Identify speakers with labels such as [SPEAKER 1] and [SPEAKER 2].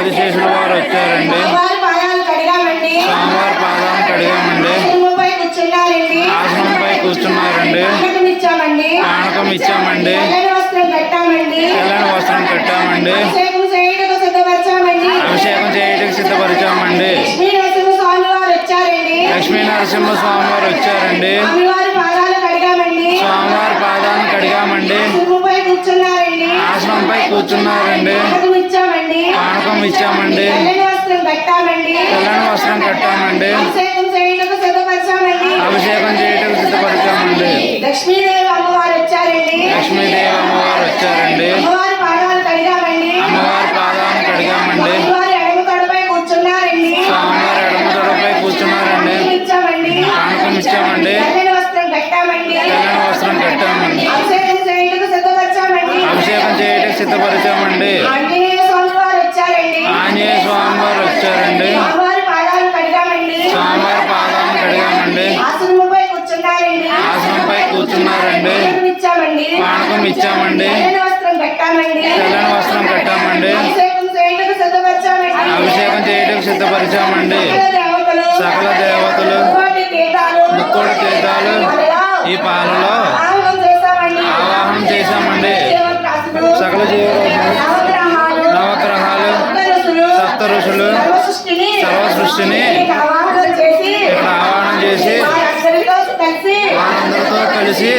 [SPEAKER 1] ఆదిశేషుల వారు వచ్చారండి.
[SPEAKER 2] స్వామివారి పాదాలు కడిగామండి.
[SPEAKER 1] స్వామివారి పాదాలను కడిగామండి.
[SPEAKER 2] ఆసనంపై కూర్చున్నారండి.
[SPEAKER 1] ఆసనంపై కూర్చున్నారండి.
[SPEAKER 2] పానకం ఇచ్చామండి.
[SPEAKER 1] పానకం ఇచ్చామండి.
[SPEAKER 2] తెల్లని వస్త్రం కట్టామండి.
[SPEAKER 1] తెల్లని వస్త్రం కట్టామండి.
[SPEAKER 2] అభిషేకం చేయటకు సిద్ధపరచామండి.
[SPEAKER 1] అభిషేకం చేయటకు సిద్ధపరిచామండి.
[SPEAKER 2] స్వామివారు వచ్చారండి.
[SPEAKER 1] లక్ష్మీ నరసింహ స్వామి వారు వచ్చారండి.
[SPEAKER 2] స్వామివారి పాదాలు కడిగామండి.
[SPEAKER 1] స్వామివారి పాదాలను కడిగామండి.
[SPEAKER 2] ఆసనంపై కూర్చున్నారండి.
[SPEAKER 1] ఆసనంపై కూర్చున్నారండి.
[SPEAKER 2] పానకం ఇచ్చామండి.
[SPEAKER 1] పానకం ఇచ్చామండి.
[SPEAKER 2] తెల్లని వస్త్రం కట్టామండి.
[SPEAKER 1] తెల్లని వస్త్రం కట్టామండి.
[SPEAKER 2] అభిషేకం చేయటకు సిద్ధపరచామండి.
[SPEAKER 1] అభిషేకం చేయటకు సిద్ధపరిచామండి.
[SPEAKER 2] లక్ష్మీదేవి అమ్మవారు వచ్చారండి.
[SPEAKER 1] లక్ష్మీదేవి అమ్మవారు వచ్చారండి.
[SPEAKER 2] అమ్మవారి పాదాలు కడిగామండి.
[SPEAKER 1] అమ్మవారి పాదాలను కడిగామండి.
[SPEAKER 2] స్వామివారి ఎడమ తొడపై కూర్చున్నారండి.
[SPEAKER 1] స్వామివారి ఎడమ తొడపై కూర్చున్నారండి.
[SPEAKER 2] ఇచ్చామండి.
[SPEAKER 1] పానకం ఇచ్చామండి.
[SPEAKER 2] తెల్లని వస్త్రం కట్టామండి.
[SPEAKER 1] తెల్లని వస్త్రం కట్టామండి.
[SPEAKER 2] అభిషేకం చేయటకు సిద్ధపరచామండి.
[SPEAKER 1] అభిషేకం చేయటకు సిద్ధపరిచామండి.
[SPEAKER 2] ఆంజనేయ స్వామి వారు వచ్చారండి.
[SPEAKER 1] ఆంజనేయ స్వామి వారు వచ్చారండి.
[SPEAKER 2] స్వామివారి పాదాలు కడిగామండి.
[SPEAKER 1] స్వామివారి పాదాలను కడిగామండి.
[SPEAKER 2] ఆసనంపై కూర్చున్నారండి.
[SPEAKER 1] ఆసనంపై కూర్చున్నారండి.
[SPEAKER 2] పానకం ఇచ్చామండి.
[SPEAKER 1] పానకం ఇచ్చామండి.
[SPEAKER 2] తెల్లని వస్త్రం కట్టామండి.
[SPEAKER 1] తెల్లని వస్త్రం కట్టామండి.
[SPEAKER 2] అభిషేకం చేయటకు సిద్ధపరచామండి.
[SPEAKER 1] అభిషేకం చేయటకు సిద్ధపరిచామండి. సకల దేవతలు ముక్కోటి తీర్థాలు ఈ పాలలో ఆవాహనం చేశామండి. సకల జీవరాశులు నవగ్రహాలు సప్త ఋషులు సర్వ సృష్టిని ఇక్కడ ఆవాహనం చేసి వారందరితో కలిసి